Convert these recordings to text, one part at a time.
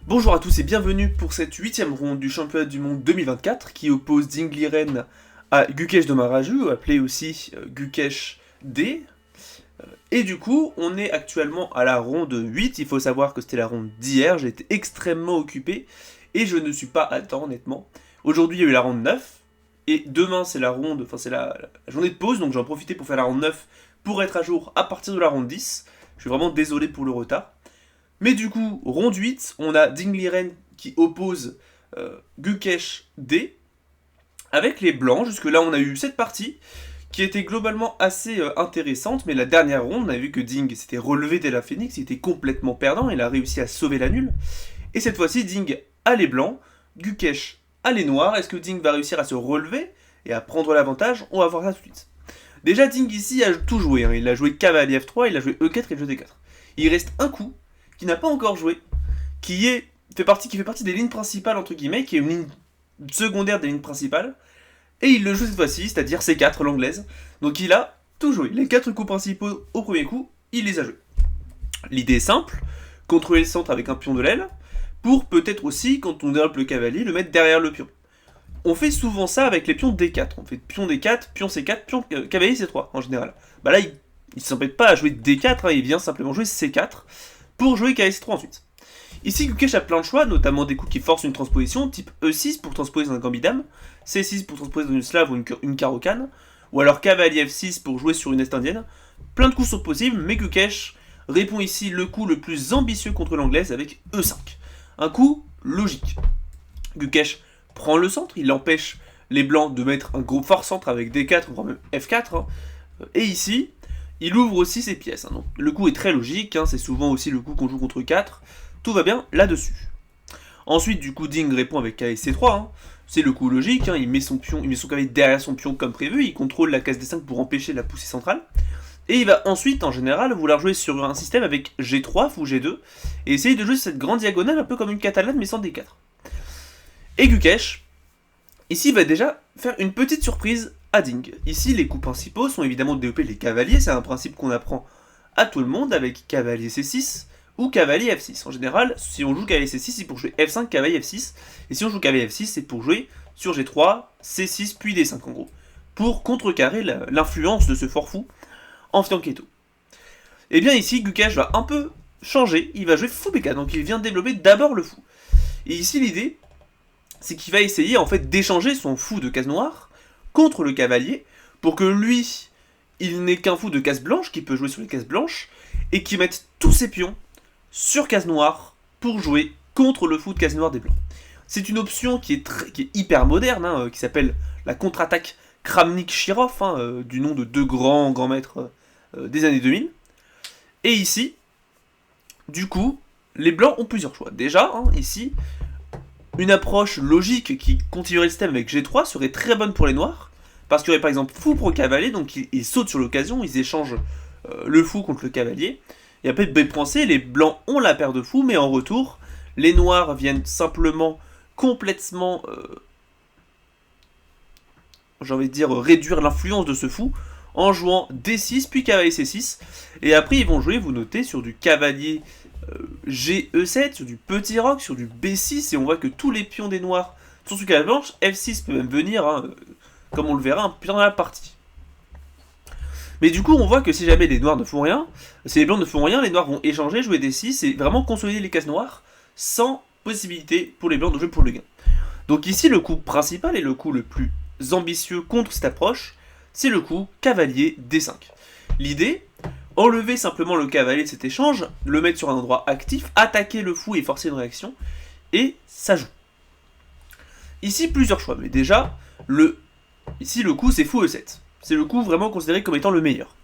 Bonjour à tous et bienvenue pour cette 8ème ronde du championnat du monde 2024 qui oppose Dingliren à Gukesh Domaraju, appelé aussi Gukesh D. Et du coup, on est actuellement à la ronde 8, il faut savoir que c'était la ronde d'hier, j'ai été extrêmement occupé et je ne suis pas à temps honnêtement. Aujourd'hui il y a eu la ronde 9 et demain c'est la ronde, c'est la journée de pause, donc j'en profité pour faire la ronde 9 pour être à jour à partir de la ronde 10. Je suis vraiment désolé pour le retard. Mais du coup, ronde 8, on a Dingliren qui oppose Gukesh D avec les blancs. Jusque-là, on a eu cette partie qui était globalement assez intéressante, mais la dernière ronde, on a vu que Ding s'était relevé dès la Phoenix, il était complètement perdant, il a réussi à sauver la nulle. Et cette fois-ci, Ding a les blancs, Gukesh a les noirs. Est-ce que Ding va réussir à se relever et à prendre l'avantage? On va voir ça tout de suite. Déjà, Ding ici a tout joué, hein. Il a joué cavalier F3, il a joué E4 et le jeu D4. Il reste un coup qui n'a pas encore joué, qui fait partie des lignes principales, entre guillemets, qui est une ligne secondaire des lignes principales, et il le joue cette fois-ci, c'est-à-dire C4, l'anglaise. Donc il a tout joué. Les 4 coups principaux au premier coup, il les a joués. L'idée est simple, contrôler le centre avec un pion de l'aile, pour peut-être aussi, quand on développe le cavalier, le mettre derrière le pion. On fait souvent ça avec les pions D4. On fait pion D4, pion C4, pion cavalier C3 en général. Bah là, il ne s'embête pas à jouer D4, hein, il vient simplement jouer C4 pour jouer cavalier C3 ensuite. Ici, Gukesh a plein de choix, notamment des coups qui forcent une transposition, type E6 pour transposer dans un gambit dame, C6 pour transposer dans une slave ou une carocane, ou alors cavalier F6 pour jouer sur une est indienne. Plein de coups sont possibles, mais Gukesh répond ici le coup le plus ambitieux contre l'anglaise avec E5. Un coup logique. Gukesh prend le centre, il empêche les blancs de mettre un gros fort centre avec D4, voire même F4. Hein. Et ici, il ouvre aussi ses pièces. Hein. Donc, le coup est très logique, hein, c'est souvent aussi le coup qu'on joue contre 4. Tout va bien là-dessus. Ensuite, du coup, Ding répond avec cavalier C3. Hein. C'est le coup logique, hein. Il met son cavalier derrière son pion comme prévu, il contrôle la case D5 pour empêcher la poussée centrale. Et il va ensuite, en général, vouloir jouer sur un système avec G3 ou G2, et essayer de jouer cette grande diagonale un peu comme une catalane mais sans D4. Et Gukesh, ici, va déjà faire une petite surprise à Ding. Ici, les coups principaux sont évidemment de développer les cavaliers, c'est un principe qu'on apprend à tout le monde avec cavalier C6 ou cavalier F6. En général, si on joue cavalier C6, c'est pour jouer F5, cavalier F6, et si on joue cavalier F6, c'est pour jouer sur G3, C6, puis D5 en gros, pour contrecarrer l'influence de ce fort fou en fianchetto. Et bien ici, Gukesh va un peu changer, il va jouer fou B4, donc il vient développer d'abord le fou. Et ici, l'idée, c'est qu'il va essayer en fait d'échanger son fou de case noire contre le cavalier pour que lui, il n'ait qu'un fou de case blanche qui peut jouer sur les cases blanches et qui mette tous ses pions sur case noire pour jouer contre le fou de case noire des blancs. C'est une option qui est hyper moderne, hein, qui s'appelle la contre-attaque Kramnik-Shirov, hein, du nom de deux grands maîtres des années 2000. Et ici, du coup, les blancs ont plusieurs choix. Déjà, hein, ici, une approche logique qui continuerait le système avec G3 serait très bonne pour les noirs, parce qu'il y aurait par exemple fou pour cavalier, donc ils sautent sur l'occasion, ils échangent le fou contre le cavalier, et après B.C, les blancs ont la paire de fous, mais en retour, les noirs viennent simplement complètement, j'ai envie de dire, réduire l'influence de ce fou, en jouant D6, puis cavalier C6, et après ils vont jouer, vous notez, sur du cavalier G-E7, sur du petit roc, sur du B6, et on voit que tous les pions des noirs sont sur case blanche. F6 peut même venir, hein, comme on le verra un peu dans la partie. Mais du coup, on voit que si jamais les noirs ne font rien, si les blancs ne font rien, les noirs vont échanger, jouer D6, et vraiment consolider les cases noires, sans possibilité pour les blancs de jouer pour le gain. Donc ici, le coup principal et le coup le plus ambitieux contre cette approche, c'est le coup cavalier D5. L'idée, enlever simplement le cavalier de cet échange, le mettre sur un endroit actif, attaquer le fou et forcer une réaction, et ça joue. Ici, plusieurs choix, mais déjà, ici le coup c'est fou E7. C'est le coup vraiment considéré comme étant le meilleur.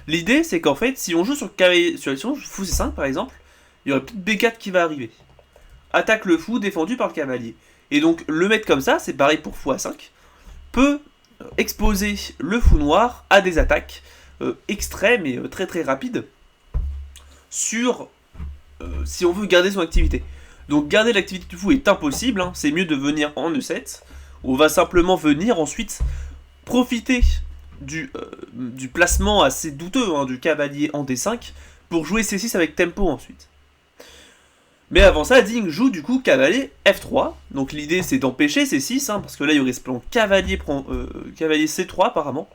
L'idée, c'est qu'en fait, si on joue sur cavalier, si on joue fou C5 par exemple, il y aurait peut-être B4 qui va arriver. Attaque le fou défendu par le cavalier. Et donc, le mettre comme ça, c'est pareil pour fou A5, peut exposer le fou noir à des attaques extrêmes et très très rapides sur si on veut garder son activité. Donc garder l'activité du fou est impossible, hein, c'est mieux de venir en E7, on va simplement venir ensuite profiter du placement assez douteux, hein, du cavalier en D5 pour jouer C6 avec tempo ensuite. Mais avant ça, Ding joue du coup cavalier F3. Donc l'idée c'est d'empêcher C6, parce que là il y aurait ce plan cavalier C3 apparemment.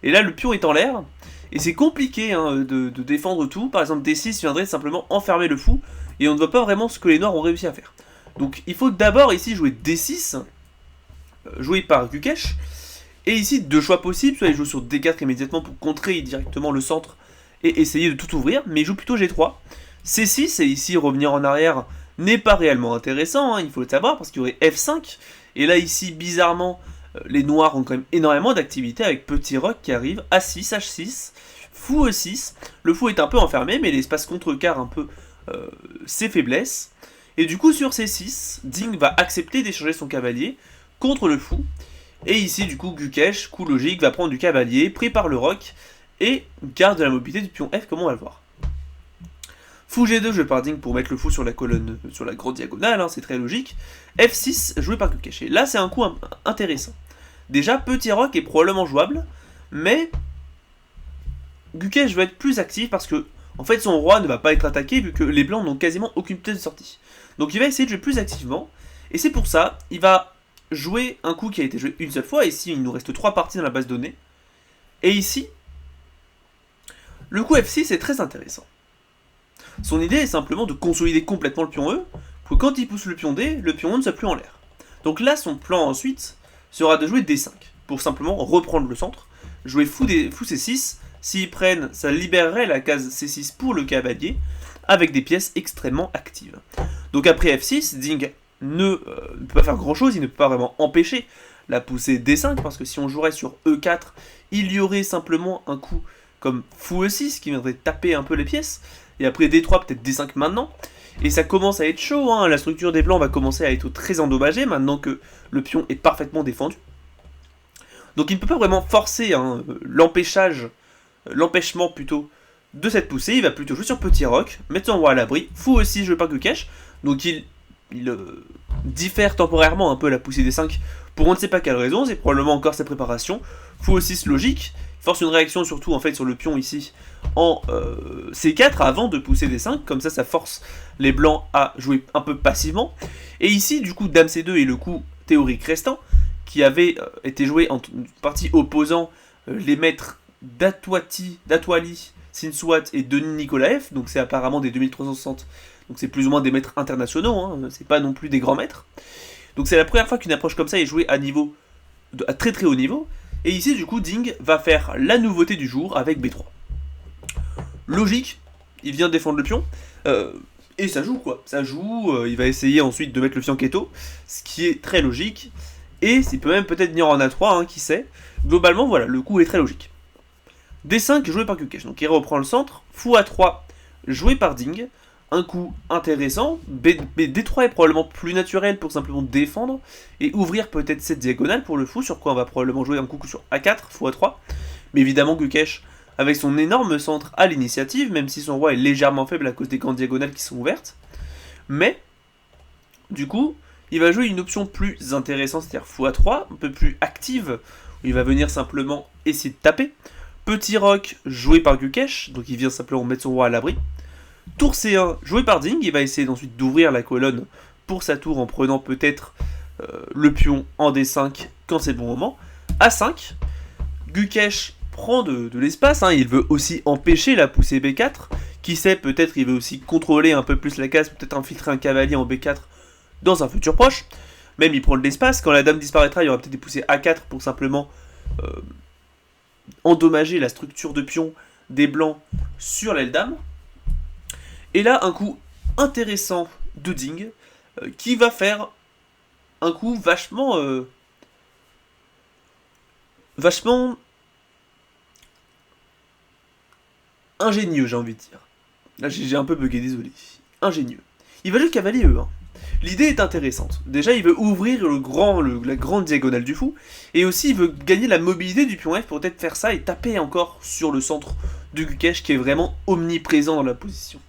Et là le pion est en l'air. Et c'est compliqué de défendre tout. Par exemple D6 viendrait simplement enfermer le fou. Et on ne voit pas vraiment ce que les noirs ont réussi à faire. Donc il faut d'abord ici jouer D6. Joué par Gukesh. Et ici deux choix possibles. Soit il joue sur D4 immédiatement pour contrer directement le centre. Et essayer de tout ouvrir. Mais il joue plutôt G3. C6, et ici revenir en arrière n'est pas réellement intéressant, il faut le savoir, parce qu'il y aurait F5, et là ici, bizarrement, les noirs ont quand même énormément d'activité avec petit roc qui arrive, A6, H6, fou E6, le fou est un peu enfermé, mais l'espace contrecarre un peu ses faiblesses, et du coup sur C6, Ding va accepter d'échanger son cavalier contre le fou, et ici du coup Gukesh, coup logique, va prendre du cavalier, prépare le roc, et garde la mobilité du pion F comme on va le voir. Fou G2 joué par Ding pour mettre le fou sur la colonne, sur la grande diagonale, c'est très logique. F6 joué par Gukesh. Et là c'est un coup intéressant. Déjà, petit roc est probablement jouable, mais Gukesh va être plus actif parce que en fait son roi ne va pas être attaqué vu que les blancs n'ont quasiment aucune pièce de sortie. Donc il va essayer de jouer plus activement, et c'est pour ça, il va jouer un coup qui a été joué une seule fois, ici il nous reste 3 parties dans la base de données, et ici, le coup F6 est très intéressant. Son idée est simplement de consolider complètement le pion E, pour que quand il pousse le pion D, le pion E ne soit plus en l'air. Donc là, son plan ensuite sera de jouer D5, pour simplement reprendre le centre, jouer fou C6, s'ils prennent, ça libérerait la case C6 pour le cavalier, avec des pièces extrêmement actives. Donc après F6, Ding ne peut pas faire grand chose, il ne peut pas vraiment empêcher la poussée D5, parce que si on jouerait sur E4, il y aurait simplement un coup comme fou E6 qui viendrait taper un peu les pièces, et après D3, peut-être D5 maintenant, et ça commence à être chaud, la structure des blancs va commencer à être très endommagée maintenant que le pion est parfaitement défendu. Donc il ne peut pas vraiment forcer l'empêchement plutôt de cette poussée, il va plutôt jouer sur petit roc, mettre son roi à l'abri, fou aussi joué par Gukesh, donc il diffère temporairement un peu la poussée des 5 pour on ne sait pas quelle raison, c'est probablement encore sa préparation, fou aussi logique, force une réaction surtout en fait sur le pion ici en C4 avant de pousser des 5, comme ça force les blancs à jouer un peu passivement, et ici du coup Dame C2 est le coup théorique restant, qui avait été joué en partie opposant les maîtres d'Atwali, Sinswat et Denis Nikolaev, donc c'est apparemment des 2360, donc c'est plus ou moins des maîtres internationaux, c'est pas non plus des grands maîtres. Donc c'est la première fois qu'une approche comme ça est jouée à très très haut niveau, et ici du coup Ding va faire la nouveauté du jour avec B3. Logique, il vient défendre le pion, et ça joue quoi, il va essayer ensuite de mettre le fianchetto, ce qui est très logique, et il peut même peut-être venir en A3, qui sait. Globalement voilà, le coup est très logique. D5 joué par Gukesh, donc il reprend le centre, fou A3 joué par Ding, un coup intéressant, D3 est probablement plus naturel pour simplement défendre, et ouvrir peut-être cette diagonale pour le fou, sur quoi on va probablement jouer un coup sur A4, fou A3, mais évidemment Gukesh, avec son énorme centre à l'initiative, même si son roi est légèrement faible à cause des grandes diagonales qui sont ouvertes, mais, du coup, il va jouer une option plus intéressante, c'est-à-dire fou A3, un peu plus active, où il va venir simplement essayer de taper, petit roc joué par Gukesh, donc il vient simplement mettre son roi à l'abri, tour C1 joué par Ding, il va essayer ensuite d'ouvrir la colonne pour sa tour en prenant peut-être le pion en D5 quand c'est le bon moment. A5, Gukesh prend de l'espace, il veut aussi empêcher la poussée B4, qui sait, peut-être il veut aussi contrôler un peu plus la case, peut-être infiltrer un cavalier en B4 dans un futur proche, même il prend de l'espace, quand la dame disparaîtra il y aura peut-être des poussées A4 pour simplement endommager la structure de pion des blancs sur l'aile dame. Et là, un coup intéressant de Ding, qui va faire un coup vachement ingénieux, j'ai envie de dire. Là, j'ai un peu bugué, désolé. Ingénieux. Il va jouer cavalier E1. L'idée est intéressante. Déjà, il veut ouvrir la grande diagonale du fou, et aussi il veut gagner la mobilité du pion F pour peut-être faire ça et taper encore sur le centre de Gukesh qui est vraiment omniprésent dans la position.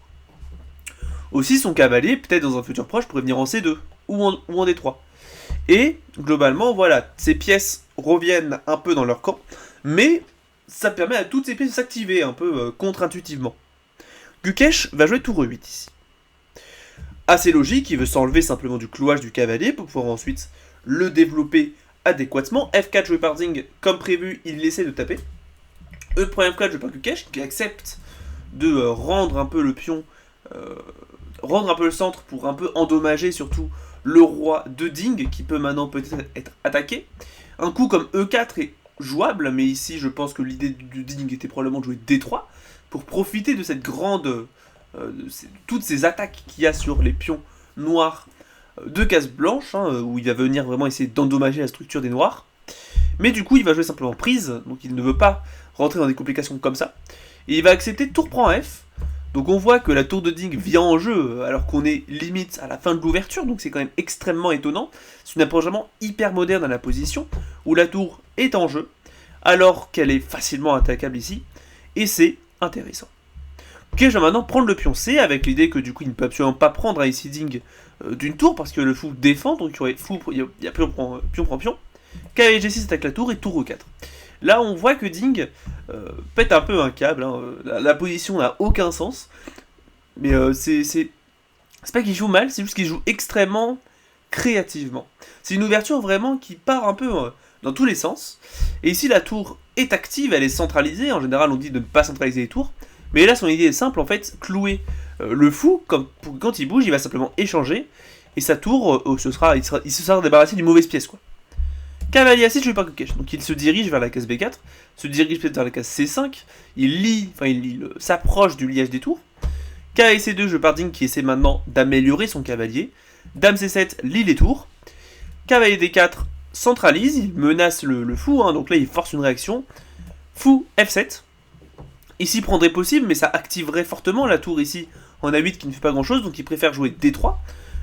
Aussi, son cavalier, peut-être dans un futur proche, pourrait venir en C2 ou en D3. Et, globalement, voilà, ces pièces reviennent un peu dans leur camp, mais ça permet à toutes ces pièces de s'activer un peu contre-intuitivement. Gukesh va jouer tour E8 ici. Assez logique, il veut s'enlever simplement du clouage du cavalier pour pouvoir ensuite le développer adéquatement. F4 joué par Ding, comme prévu, il essaie de taper. E prend F4 joué par Gukesh, qui accepte de rendre un peu le pion, rendre un peu le centre pour un peu endommager surtout le roi de Ding, qui peut maintenant peut-être être attaqué. Un coup comme E4 est jouable, mais ici je pense que l'idée de Ding était probablement de jouer D3, pour profiter de cette grande... toutes ces attaques qu'il y a sur les pions noirs de cases blanches, où il va venir vraiment essayer d'endommager la structure des noirs. Mais du coup, il va jouer simplement prise, donc il ne veut pas rentrer dans des complications comme ça. Et il va accepter tour prend F. Donc on voit que la tour de Ding vient en jeu alors qu'on est limite à la fin de l'ouverture, donc c'est quand même extrêmement étonnant. C'est une approche vraiment hyper moderne à la position, où la tour est en jeu, alors qu'elle est facilement attaquable ici, et c'est intéressant. Ok, je vais maintenant prendre le pion C, avec l'idée que du coup il ne peut absolument pas prendre ici Ding d'une tour, parce que le fou défend, donc il y a pion prend pion. Cavalier G6 attaque la tour, et tour E4. Là on voit que Ding pète un peu un câble, la position n'a aucun sens, mais c'est pas qu'il joue mal, c'est juste qu'il joue extrêmement créativement. C'est une ouverture vraiment qui part un peu dans tous les sens, et ici la tour est active, elle est centralisée, en général on dit de ne pas centraliser les tours, mais là son idée est simple en fait, clouer le fou, quand il bouge il va simplement échanger, et sa tour, il se sera débarrassé d'une mauvaise pièce quoi. Cavalier A6 joué par Gukesh, donc il se dirige vers la case B4, se dirige peut-être vers la case C5, il s'approche du liage des tours. Cavalier C2 joué par Ding qui essaie maintenant d'améliorer son cavalier. Dame C7 lie les tours. Cavalier D4 centralise, il menace le fou, donc là il force une réaction. Fou F7. Ici prendrait possible, mais ça activerait fortement la tour ici en A8 qui ne fait pas grand chose, donc il préfère jouer D3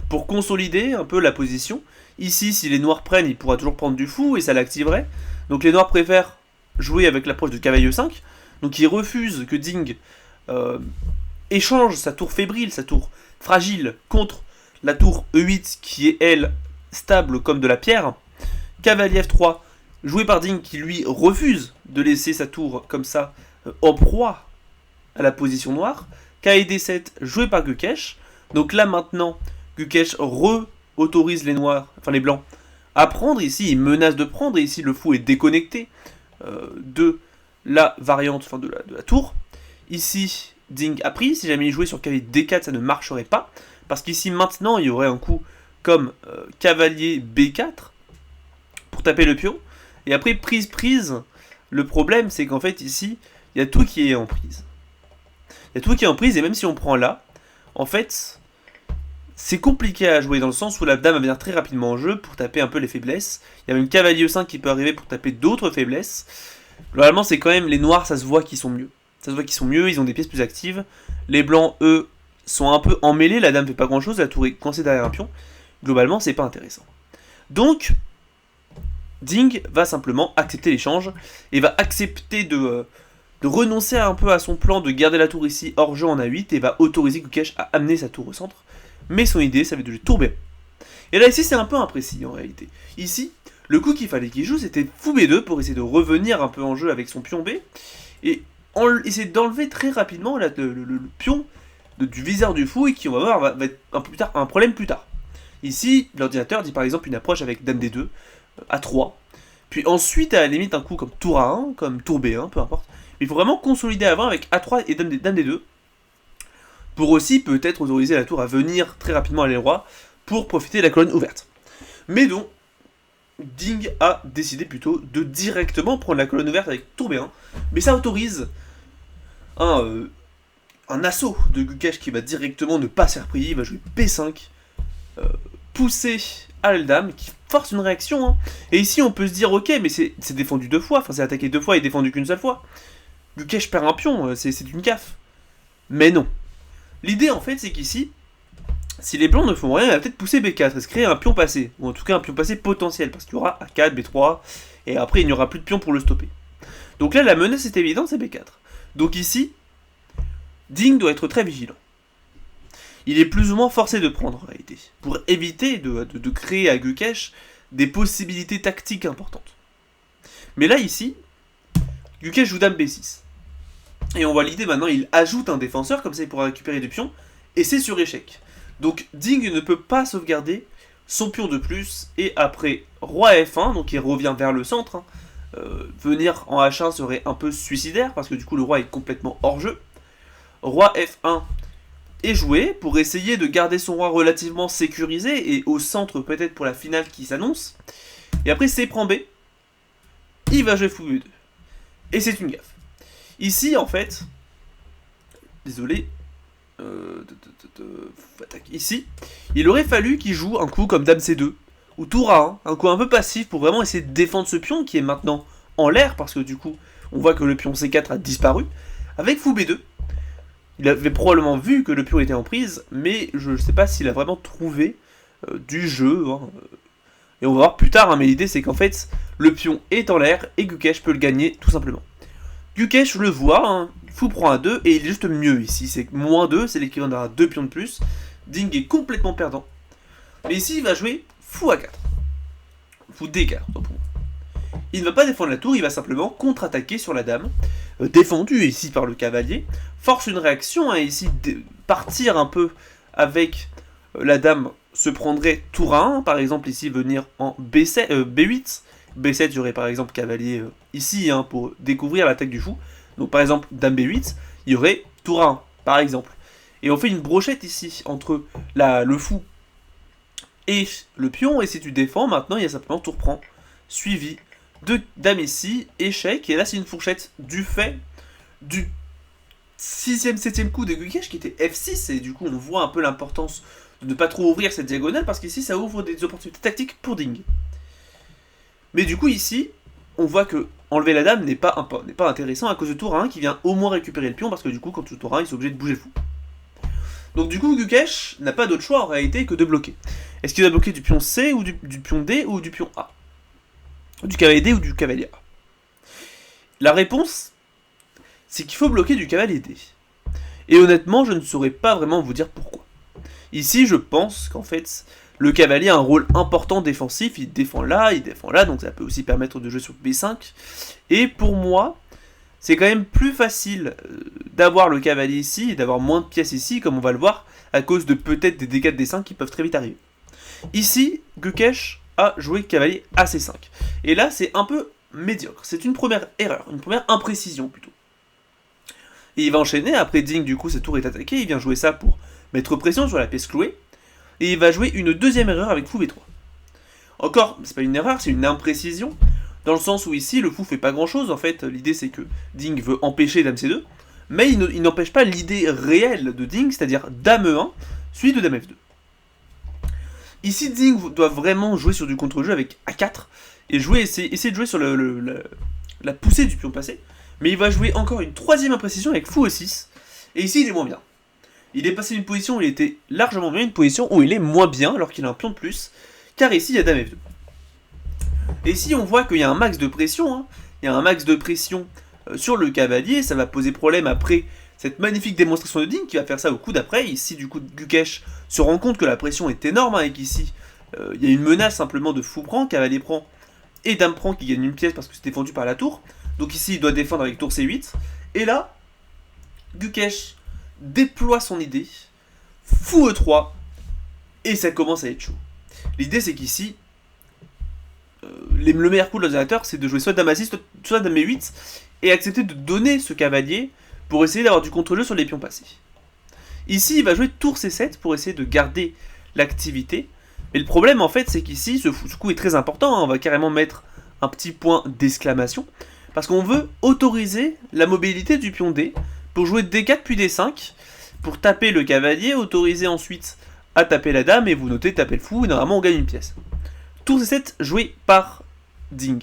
pour consolider un peu la position. Ici, si les noirs prennent, il pourra toujours prendre du fou et ça l'activerait. Donc les noirs préfèrent jouer avec l'approche de cavalier 5. Donc ils refusent que Ding échange sa tour fébrile, sa tour fragile, contre la tour E8 qui est, elle, stable comme de la pierre. Cavalier F3, joué par Ding qui lui refuse de laisser sa tour comme ça en proie à la position noire. Cavalier D7, joué par Gukesh. Donc là maintenant, Gukesh autorise les noirs, enfin les blancs, à prendre. Ici, il menace de prendre, et ici le fou est déconnecté de la variante, enfin de la tour. Ici, Ding a pris, si jamais il jouait sur cavalier D4, ça ne marcherait pas, parce qu'ici maintenant, il y aurait un coup comme cavalier B4, pour taper le pion, et après prise, le problème c'est qu'en fait ici, il y a tout qui est en prise. Il y a tout qui est en prise, et même si on prend là, en fait... c'est compliqué à jouer dans le sens où la dame va venir très rapidement en jeu pour taper un peu les faiblesses. Il y a même cavalier E5 qui peut arriver pour taper d'autres faiblesses. Globalement, c'est quand même les noirs, ça se voit qu'ils sont mieux. Ça se voit qu'ils sont mieux, ils ont des pièces plus actives. Les blancs, eux, sont un peu emmêlés, la dame fait pas grand chose, la tour est coincée derrière un pion. Globalement, c'est pas intéressant. Donc, Ding va simplement accepter l'échange et va accepter de renoncer un peu à son plan de garder la tour ici hors jeu en A8 et va autoriser Gukesh à amener sa tour au centre. Mais son idée, ça va être de jouer tour B1. Et là, ici, c'est un peu imprécis, en réalité. Ici, le coup qu'il fallait qu'il joue, c'était fou B2 pour essayer de revenir un peu en jeu avec son pion B. Et essayer d'enlever très rapidement le pion du viseur du fou, et qui, on va voir, va être un problème plus tard. Ici, l'ordinateur dit par exemple une approche avec Dame D2, A3. Puis ensuite, à la limite, un coup comme tour A1, comme tour B1, peu importe. Mais il faut vraiment consolider avant avec A3 et Dame D2. Pour aussi peut-être autoriser la tour à venir très rapidement à l'aile roi pour profiter de la colonne ouverte. Mais donc, Ding a décidé plutôt de directement prendre la colonne ouverte avec tour B1, mais ça autorise un assaut de Gukesh qui va directement ne pas se faire prier, il va jouer B5, pousser à l'aile dame, qui force une réaction, Et ici on peut se dire, ok, mais c'est défendu deux fois, enfin c'est attaqué deux fois et défendu qu'une seule fois. Gukesh perd un pion, c'est une gaffe. Mais non. L'idée en fait c'est qu'ici, si les blancs ne font rien, il va peut-être pousser B4 et se créer un pion passé, ou en tout cas un pion passé potentiel, parce qu'il y aura A4, B3, et après il n'y aura plus de pion pour le stopper. Donc là la menace est évidente, c'est B4. Donc ici, Ding doit être très vigilant. Il est plus ou moins forcé de prendre en réalité, pour éviter de créer à Gukesh des possibilités tactiques importantes. Mais là ici, Gukesh joue Dame B6. Et on voit l'idée maintenant, il ajoute un défenseur, comme ça il pourra récupérer du pion, et c'est sur échec. Donc Ding ne peut pas sauvegarder son pion de plus, et après roi F1, donc il revient vers le centre, hein. Venir en H1 serait un peu suicidaire, parce que du coup le roi est complètement hors jeu. Roi F1 est joué, pour essayer de garder son roi relativement sécurisé, et au centre peut-être pour la finale qui s'annonce. Et après C prend B, il va jouer fou B2. Et c'est une gaffe. Ici en fait, désolé, ici, il aurait fallu qu'il joue un coup comme Dame C2, ou Tour A1, un coup un peu passif pour vraiment essayer de défendre ce pion qui est maintenant en l'air, parce que du coup, on voit que le pion C4 a disparu, avec Fou B2. Il avait probablement vu que le pion était en prise, mais je ne sais pas s'il a vraiment trouvé du jeu, hein. Et on va voir plus tard, hein, mais l'idée c'est qu'en fait, le pion est en l'air, et Gukesh peut le gagner tout simplement. Gukesh, je le vois, hein, Fou prend un 2, et il est juste mieux ici, c'est moins 2, c'est l'équivalent d'avoir 2 pions de plus. Ding est complètement perdant. Mais ici, il va jouer Fou A4. Fou D4, il ne va pas défendre la tour, il va simplement contre-attaquer sur la dame, défendu ici par le cavalier, force une réaction, hein, ici, partir un peu avec la dame se prendrait tour A1, par exemple ici venir en B7, B8, B7 j'aurais par exemple cavalier ici, hein, pour découvrir l'attaque du fou, donc par exemple dame B8, il y aurait tour A1 par exemple, et on fait une brochette ici entre le fou et le pion, et si tu défends, maintenant il y a simplement tour prend, suivi de dame ici, échec, et là c'est une fourchette du fait du 6ème, 7ème coup de Gukesh qui était F6, et du coup on voit un peu l'importance de ne pas trop ouvrir cette diagonale, parce qu'ici ça ouvre des opportunités tactiques pour Ding. Mais du coup ici, on voit que enlever la dame n'est pas intéressant à cause de tour 1 qui vient au moins récupérer le pion, parce que du coup quand tu tour 1 ils sont obligés de bouger le fou. Donc du coup Gukesh n'a pas d'autre choix en réalité que de bloquer. Est-ce qu'il va bloquer du pion C, ou du pion D, ou du pion A? Du cavalier D ou du cavalier A? La réponse, c'est qu'il faut bloquer du cavalier D. Et honnêtement, je ne saurais pas vraiment vous dire pourquoi. Ici, je pense qu'en fait, le cavalier a un rôle important défensif, il défend là, donc ça peut aussi permettre de jouer sur B5. Et pour moi, c'est quand même plus facile d'avoir le cavalier ici, et d'avoir moins de pièces ici, comme on va le voir, à cause de peut-être des D4, D5 qui peuvent très vite arriver. Ici, Gukesh a joué cavalier à C5. Et là, c'est un peu médiocre. C'est une première erreur, une première imprécision plutôt. Et il va enchaîner, après Ding, du coup, cette tour est attaquée, il vient jouer ça pour mettre pression sur la pièce clouée, et il va jouer une deuxième erreur avec Fou B3. Encore, c'est pas une erreur, c'est une imprécision, dans le sens où ici, le fou fait pas grand chose, en fait, l'idée c'est que Ding veut empêcher Dame C2, mais il n'empêche pas l'idée réelle de Ding, c'est-à-dire Dame E1, suivi de Dame F2. Ici, Ding doit vraiment jouer sur du contre-jeu avec A4, et essayer de jouer sur la poussée du pion passé, mais il va jouer encore une troisième imprécision avec Fou E6, et ici il est moins bien. Il est passé d'une position où il était largement bien, une position où il est moins bien, alors qu'il a un pion de plus, car ici il y a Dame F2. Et ici on voit qu'il y a un max de pression, hein. Il y a un max de pression sur le cavalier, ça va poser problème après cette magnifique démonstration de Ding qui va faire ça au coup d'après. Ici du coup Gukesh se rend compte que la pression est énorme, hein, et qu'ici il y a une menace simplement de fou prend, cavalier prend et dame prend qui gagne une pièce parce que c'est défendu par la tour. Donc ici il doit défendre avec tour C8, et là Gukesh déploie son idée, Fou E3, et ça commence à être chaud. L'idée c'est qu'ici, le meilleur coup de l'ordinateur c'est de jouer soit Dame A6, soit Dame E8, et accepter de donner ce cavalier pour essayer d'avoir du contre-jeu sur les pions passés. Ici il va jouer tour C7 pour essayer de garder l'activité, mais le problème en fait c'est qu'ici ce coup est très important, hein, on va carrément mettre un petit point d'exclamation, parce qu'on veut autoriser la mobilité du pion D, pour jouer D4 puis D5, pour taper le cavalier, autoriser ensuite à taper la dame, et vous notez taper le fou, et normalement on gagne une pièce. Tour C7 joué par Ding.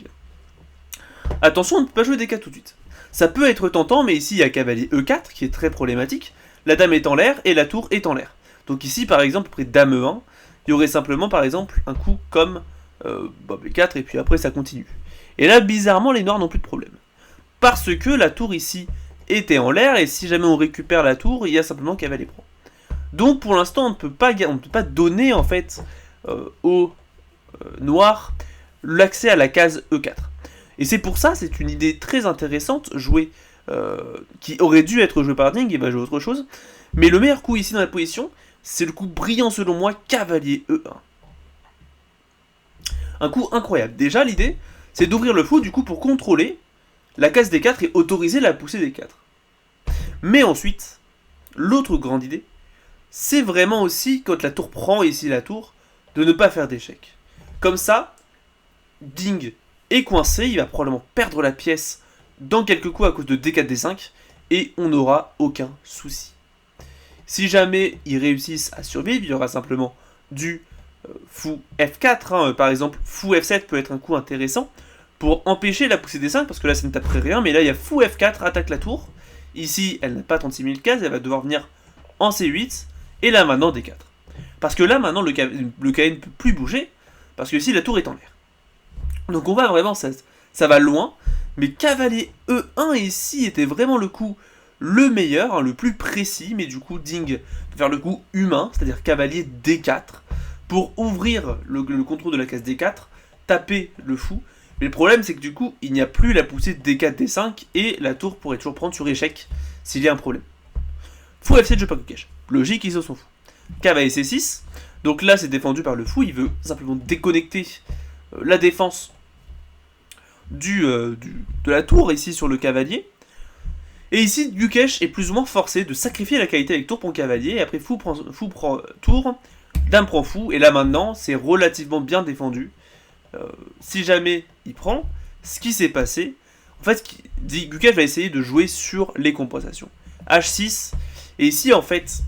Attention, on ne peut pas jouer D4 tout de suite. Ça peut être tentant, mais ici il y a cavalier E4 qui est très problématique, la dame est en l'air et la tour est en l'air. Donc ici par exemple, après dame E1, il y aurait simplement par exemple un coup comme B4, et puis après ça continue. Et là bizarrement les noirs n'ont plus de problème. Parce que la tour ici était en l'air, et si jamais on récupère la tour, il y a simplement cavalier prend. Donc pour l'instant on ne peut pas donner en fait aux noirs l'accès à la case E4. Et c'est pour ça, c'est une idée très intéressante, qui aurait dû être jouée par Ding, et va jouer autre chose. Mais le meilleur coup ici dans la position, c'est le coup brillant selon moi, cavalier E1. Un coup incroyable. Déjà, l'idée, c'est d'ouvrir le fou du coup pour contrôler la case D4 et autoriser la poussée D4. Mais ensuite, l'autre grande idée, c'est vraiment aussi, quand la tour prend ici la tour, de ne pas faire d'échec. Comme ça, Ding est coincé, il va probablement perdre la pièce dans quelques coups à cause de D4, D5, et on n'aura aucun souci. Si jamais ils réussissent à survivre, il y aura simplement du fou F4, par exemple, fou F7 peut être un coup intéressant pour empêcher la poussée D5, parce que là ça ne taperait rien, mais là il y a fou F4, attaque la tour. Ici, elle n'a pas 36 000 cases, elle va devoir venir en C8, et là maintenant D4. Parce que là maintenant le KN ne peut plus bouger, parce que ici la tour est en l'air. Donc on va vraiment, ça va loin, mais cavalier E1 ici était vraiment le coup le meilleur, le plus précis, mais du coup Ding va faire le coup humain, c'est-à-dire cavalier D4, pour ouvrir le contrôle de la case D4, taper le fou. Mais le problème c'est que du coup il n'y a plus la poussée D4, D5, et la tour pourrait toujours prendre sur échec s'il y a un problème. Fou F7, je pas cache. Logique, ils se sont fous. Cavalier C6, donc là c'est défendu par le fou, il veut simplement déconnecter la défense de la tour ici sur le cavalier. Et ici, Gukesh est plus ou moins forcé de sacrifier la qualité avec tour prend cavalier, et après fou prend tour, dame prend fou, et là maintenant, c'est relativement bien défendu. Si jamais il prend, ce qui s'est passé, en fait, Gukesh va essayer de jouer sur les compensations. H6, et ici, en fait,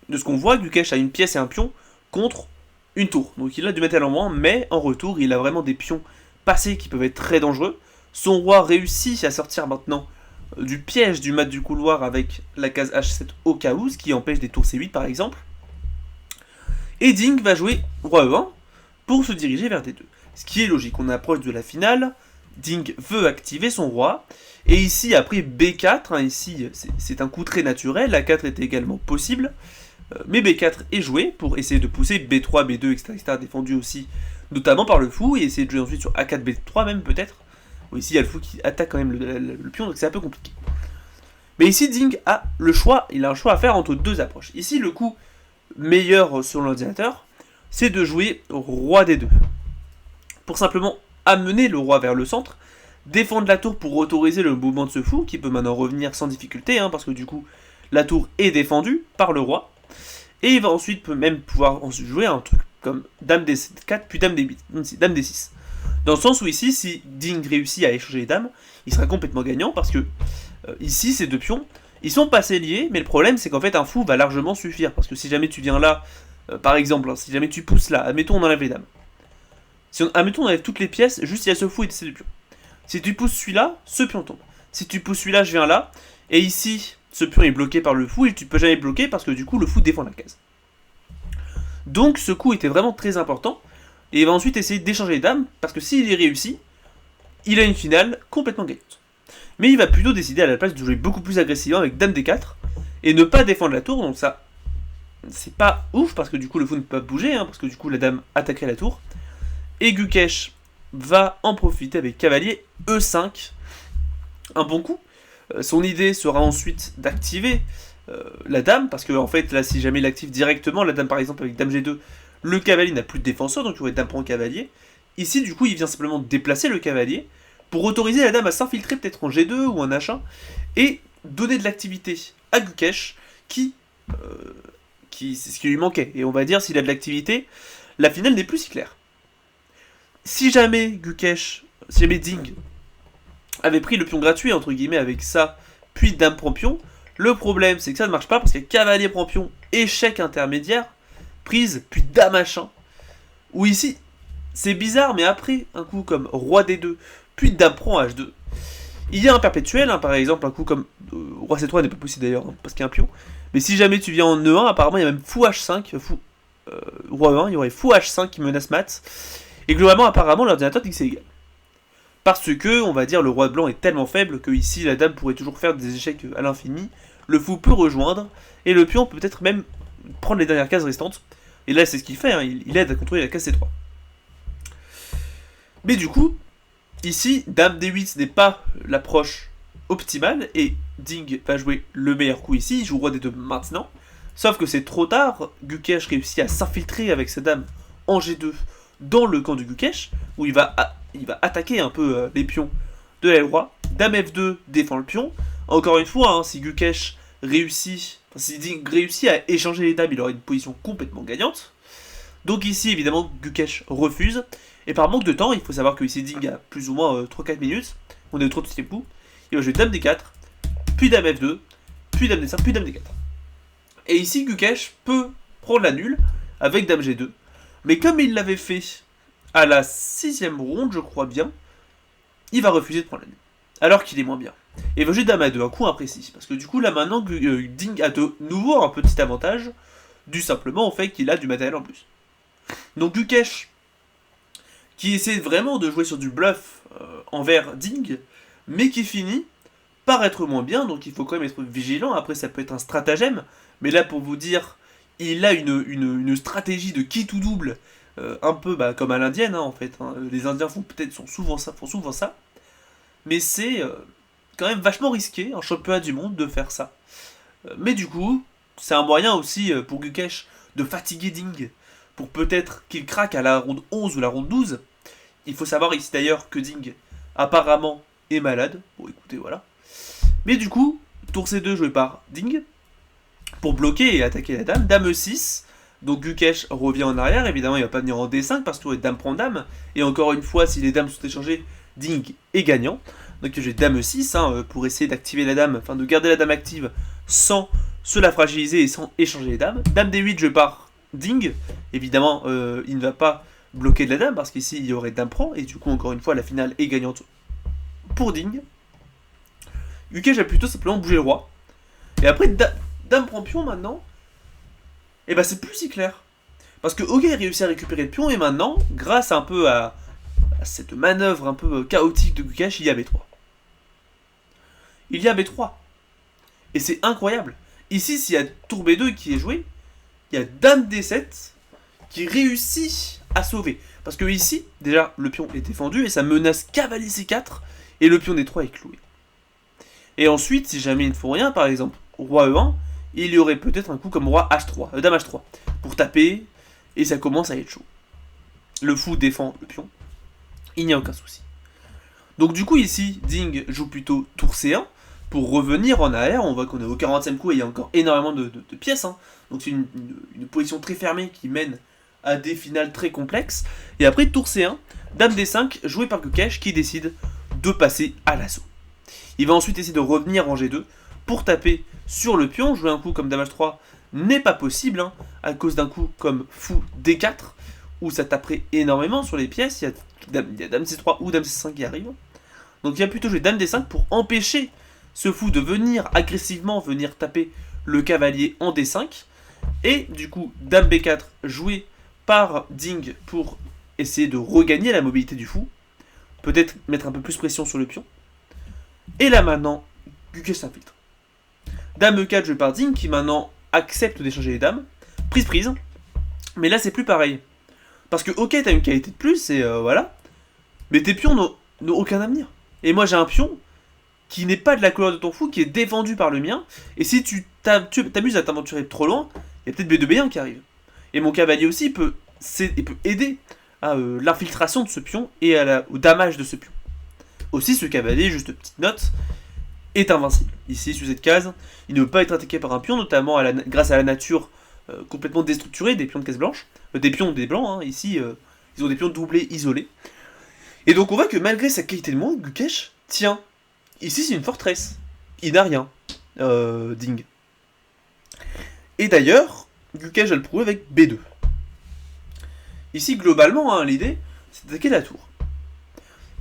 de ce qu'on voit, Gukesh a une pièce et un pion contre une tour. Donc il a du métal en moins, mais en retour, il a vraiment des pions passés qui peuvent être très dangereux. Son roi réussit à sortir maintenant du piège du mat du couloir avec la case H7 au cas où, ce qui empêche des tours C8 par exemple. Et Ding va jouer roi E1 pour se diriger vers D2. Ce qui est logique, on approche de la finale, Ding veut activer son roi, et ici après B4, ici c'est un coup très naturel, A4 est également possible, mais B4 est joué pour essayer de pousser B3, B2, etc. défendu aussi, notamment par le fou, et essayer de jouer ensuite sur A4, B3 même peut-être. Ici, il y a le fou qui attaque quand même le pion, donc c'est un peu compliqué. Mais ici, Ding a le choix, il a un choix à faire entre deux approches. Ici, le coup meilleur sur l'ordinateur, c'est de jouer roi D2. Pour simplement amener le roi vers le centre, défendre la tour pour autoriser le mouvement de ce fou, qui peut maintenant revenir sans difficulté, parce que du coup, la tour est défendue par le roi. Et il va ensuite même pouvoir jouer un truc comme dame D4, puis dame D8, dame D6. Dans le sens où ici, si Ding réussit à échanger les dames, il sera complètement gagnant parce que ici, ces deux pions, ils sont pas assez liés, mais le problème c'est qu'en fait un fou va largement suffire. Parce que si jamais tu viens là, par exemple, si jamais tu pousses là, admettons on enlève les dames. Admettons on enlève toutes les pièces, juste il y a ce fou et ces deux pions. Si tu pousses celui-là, ce pion tombe. Si tu pousses celui-là, je viens là, et ici, ce pion est bloqué par le fou et tu peux jamais bloquer parce que du coup le fou défend la case. Donc ce coup était vraiment très important. Et il va ensuite essayer d'échanger les dames, parce que s'il y réussit, il a une finale complètement gagnante. Mais il va plutôt décider à la place de jouer beaucoup plus agressivement avec dame D4, et ne pas défendre la tour, donc ça, c'est pas ouf, parce que du coup le fou ne peut pas bouger, parce que du coup la dame attaquerait la tour. Et Gukesh va en profiter avec cavalier E5, un bon coup. Son idée sera ensuite d'activer la dame, parce que en fait là si jamais il active directement la dame par exemple avec dame G2, le cavalier n'a plus de défenseur, donc il aurait dame prend cavalier. Ici, du coup, il vient simplement déplacer le cavalier pour autoriser la dame à s'infiltrer peut-être en G2 ou en H1 et donner de l'activité à Gukesh c'est ce qui lui manquait. Et on va dire, s'il a de l'activité, la finale n'est plus si claire. Si jamais Ding avait pris le pion gratuit, entre guillemets, avec ça, puis dame prend pion, le problème c'est que ça ne marche pas parce que cavalier prend pion, échec intermédiaire, prise, puis dame H1. Ou ici, c'est bizarre, mais après un coup comme roi D2, puis dame prend H2, il y a un perpétuel, par exemple, un coup comme roi C3 n'est pas possible d'ailleurs, parce qu'il y a un pion. Mais si jamais tu viens en E1, apparemment il y a même fou H5, roi E1, il y aurait fou H5 qui menace mat. Et globalement, apparemment, l'ordinateur dit que c'est égal. Parce que, on va dire, le roi blanc est tellement faible que ici la dame pourrait toujours faire des échecs à l'infini, le fou peut rejoindre, et le pion peut peut-être même prendre les dernières cases restantes. Et là, c'est ce qu'il fait, il aide à contrôler la case C3. Mais du coup, ici, dame D8 n'est pas l'approche optimale, et Ding va jouer le meilleur coup ici, il joue roi D2 maintenant, Sauf que c'est trop tard, Gukesh réussit à s'infiltrer avec sa dame en G2 dans le camp de Gukesh, où il va attaquer un peu les pions de l'aile roi. Dame F2 défend le pion. Encore une fois, hein, si Gukesh réussit, si Ding réussit à échanger les dames, il aura une position complètement gagnante. Donc ici, évidemment, Gukesh refuse. Et par manque de temps, il faut savoir que ici Ding a plus ou moins 3-4 minutes. On est au 37e coup. Il va jouer Dame D4, puis Dame F2, puis Dame D5, puis Dame D4. Et ici, Gukesh peut prendre la nulle avec Dame G2. Mais comme il l'avait fait à la 6ème ronde, je crois bien, il va refuser de prendre la nulle. Alors qu'il est moins bien. Et il va jouer Dame A2, un coup imprécis. Parce que du coup, là maintenant, Ding a de nouveau un petit avantage, dû simplement au fait qu'il a du matériel en plus. Donc Gukesh, qui essaie vraiment de jouer sur du bluff envers Ding, mais qui finit par être moins bien, donc il faut quand même être vigilant. Après, ça peut être un stratagème, mais là, pour vous dire, il a une stratégie de qui tout double, un peu comme à l'indienne, hein, en fait. Hein. Les Indiens font souvent ça, mais c'est quand même vachement risqué, en championnat du monde, de faire ça. Mais du coup, c'est un moyen aussi pour Gukesh de fatiguer Ding, pour peut-être qu'il craque à la ronde 11 ou la ronde 12. Il faut savoir ici d'ailleurs que Ding, apparemment, est malade. Bon, écoutez, voilà. Mais du coup, tour C2 joué par Ding, pour bloquer et attaquer la dame. Dame E6, donc Gukesh revient en arrière. Évidemment, il ne va pas venir en D5 parce que dame prend dame. Et encore une fois, si les dames sont échangées, Ding est gagnant. Donc j'ai Dame E6 hein, pour essayer d'activer la dame, enfin de garder la dame active sans se la fragiliser et sans échanger les dames. Dame D8 je pars Ding. Évidemment il ne va pas bloquer de la dame parce qu'ici il y aurait dame prend et du coup encore une fois la finale est gagnante pour Ding. Gukesh a plutôt simplement bougé le roi. Et après dame prend pion maintenant. Et bah c'est plus si clair. Parce que ok il réussit à récupérer le pion et maintenant grâce un peu à cette manœuvre un peu chaotique de Gukesh, il y a B3. Il y a B3. Et c'est incroyable. Ici, s'il y a tour B2 qui est joué, il y a Dame D7 qui réussit à sauver. Parce que ici, déjà, le pion est défendu et ça menace cavalier C4 et le pion D3 est cloué. Et ensuite, si jamais il ne faut rien, par exemple, roi E1, il y aurait peut-être un coup comme roi H3, Dame H3, pour taper et ça commence à être chaud. Le fou défend le pion. Il n'y a aucun souci. Donc du coup ici, Ding joue plutôt tour C1 pour revenir en arrière. On voit qu'on est au 40e coup et il y a encore énormément de pièces. Hein. Donc c'est une position très fermée qui mène à des finales très complexes. Et après tour C1, Dame D5 joué par Gukesh qui décide de passer à l'assaut. Il va ensuite essayer de revenir en G2 pour taper sur le pion. Jouer un coup comme Dame H3 n'est pas possible hein, à cause d'un coup comme fou D4 où ça taperait énormément sur les pièces. Il y a Dame C3 ou Dame C5 qui arrive. Donc il va plutôt jouer Dame D5 pour empêcher ce fou de venir agressivement venir taper le cavalier en D5. Et du coup, Dame B4 joué par Ding pour essayer de regagner la mobilité du fou. Peut-être mettre un peu plus pression sur le pion. Et là maintenant, Gukesh s'infiltre. Dame E4 joué par Ding qui maintenant accepte d'échanger les dames. Prise. Mais là c'est plus pareil. Parce que ok, t'as une qualité de plus et voilà. Mais tes pions n'ont aucun avenir. Et moi j'ai un pion qui n'est pas de la couleur de ton fou, qui est défendu par le mien. Et si tu t'amuses à t'aventurer trop loin, il y a peut-être B2B1 qui arrive. Et mon cavalier aussi peut aider à l'infiltration de ce pion et au damage de ce pion. Aussi ce cavalier, juste petite note, est invincible. Ici sur cette case, il ne peut pas être attaqué par un pion, notamment grâce à la nature complètement déstructurée des pions de caisse blanche. Des pions des blancs, hein. Ici ils ont des pions doublés isolés. Et donc on voit que malgré sa qualité de monde, Gukesh tient. Ici c'est une forteresse. Il n'a rien. Ding. Et d'ailleurs, Gukesh va le prouver avec B2. Ici globalement, hein, l'idée, c'est d'attaquer la tour.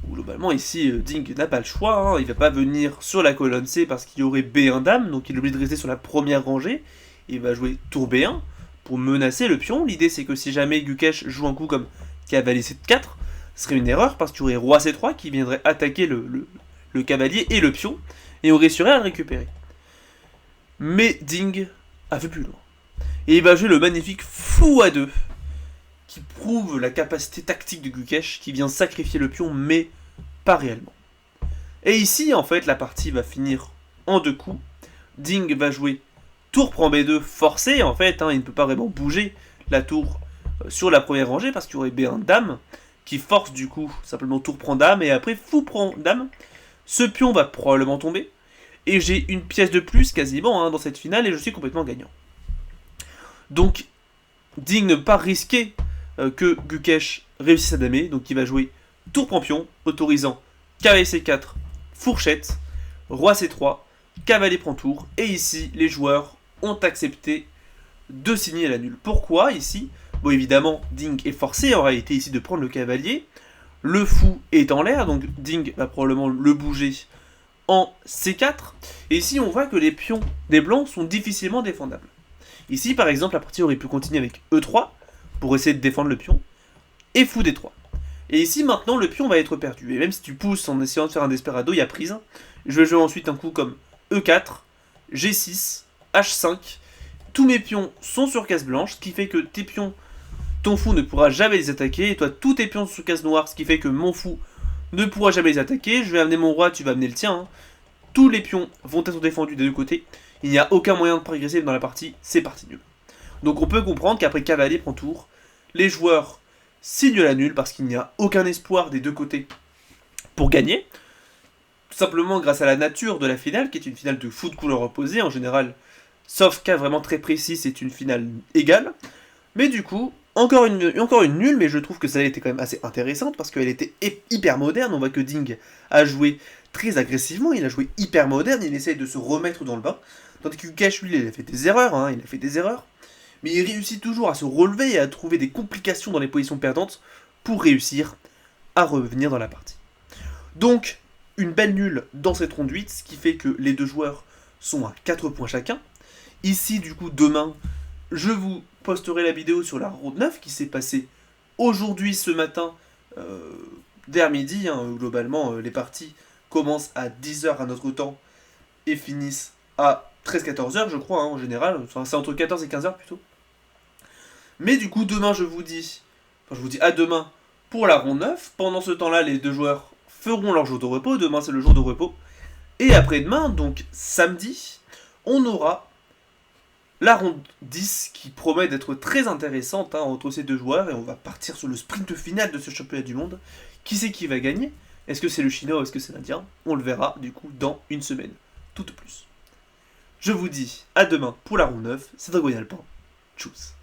Globalement ici, Ding n'a pas le choix. Hein. Il ne va pas venir sur la colonne C parce qu'il y aurait B1 dame. Donc il est obligé de rester sur la première rangée. Il va jouer tour B1 pour menacer le pion. L'idée c'est que si jamais Gukesh joue un coup comme cavalier C4, ce serait une erreur parce qu'il y aurait roi C3 qui viendrait attaquer le cavalier et le pion et on réussirait à le récupérer. Mais Ding a fait plus loin. Et il va jouer le magnifique fou A2 qui prouve la capacité tactique de Gukesh qui vient sacrifier le pion mais pas réellement. Et ici en fait la partie va finir en deux coups. Ding va jouer Tour prend B2 forcé, en fait, hein, il ne peut pas vraiment bouger la tour sur la première rangée, parce qu'il y aurait B1 dame, qui force du coup, simplement tour prend dame, et après fou prend dame. Ce pion va probablement tomber, et j'ai une pièce de plus quasiment hein, dans cette finale, et je suis complètement gagnant. Donc, digne de ne pas risquer que Gukesh réussisse à damer, donc il va jouer tour prend pion, autorisant cavalier C4, fourchette, roi C3, cavalier prend tour, et ici, les joueurs ont accepté de signer la nulle. Pourquoi ici? Bon, évidemment, Ding est forcé en réalité ici de prendre le cavalier. Le fou est en l'air, donc Ding va probablement le bouger en C4. Et ici, on voit que les pions des blancs sont difficilement défendables. Ici, par exemple, la partie aurait pu continuer avec E3 pour essayer de défendre le pion, et fou D3. Et ici, maintenant, le pion va être perdu. Et même si tu pousses en essayant de faire un desperado, il y a prise. Je vais jouer ensuite un coup comme E4, G6, H5. Tous mes pions sont sur case blanche, ce qui fait que tes pions, ton fou ne pourra jamais les attaquer. Et toi, tous tes pions sont sur case noire, ce qui fait que mon fou ne pourra jamais les attaquer. Je vais amener mon roi, tu vas amener le tien. Hein. Tous les pions vont être défendus des deux côtés. Il n'y a aucun moyen de progresser dans la partie, c'est parti nul. Donc on peut comprendre qu'après cavalier prend tour, les joueurs signent la nulle parce qu'il n'y a aucun espoir des deux côtés pour gagner. Tout simplement grâce à la nature de la finale, qui est une finale de fou de couleur opposée en général. Sauf cas vraiment très précis, c'est une finale égale. Mais du coup, encore une nulle, mais je trouve que ça a été quand même assez intéressante parce qu'elle était hyper moderne. On voit que Ding a joué très agressivement, il a joué hyper moderne, il essaye de se remettre dans le bain. Tandis que Gukesh, lui, il a fait des erreurs, hein, il a fait des erreurs. Mais il réussit toujours à se relever et à trouver des complications dans les positions perdantes pour réussir à revenir dans la partie. Donc, une belle nulle dans cette ronde 8, ce qui fait que les deux joueurs sont à 4 points chacun. Ici, du coup, demain, je vous posterai la vidéo sur la ronde 9 qui s'est passée aujourd'hui, ce matin, vers midi. Hein, globalement, les parties commencent à 10h à notre temps et finissent à 13-14h, je crois, hein, en général. Enfin, c'est entre 14 et 15h plutôt. Mais du coup, demain, je vous dis à demain pour la ronde 9. Pendant ce temps-là, les deux joueurs feront leur jour de repos. Demain, c'est le jour de repos. Et après-demain, donc samedi, on aura la ronde 10 qui promet d'être très intéressante hein, entre ces deux joueurs. Et on va partir sur le sprint final de ce championnat du monde. Qui c'est qui va gagner? Est-ce que c'est le Chinois ou est-ce que c'est l'Indien? On le verra du coup dans une semaine. Tout au plus. Je vous dis à demain pour la ronde 9. C'est Dragon Alpin. Tchuss.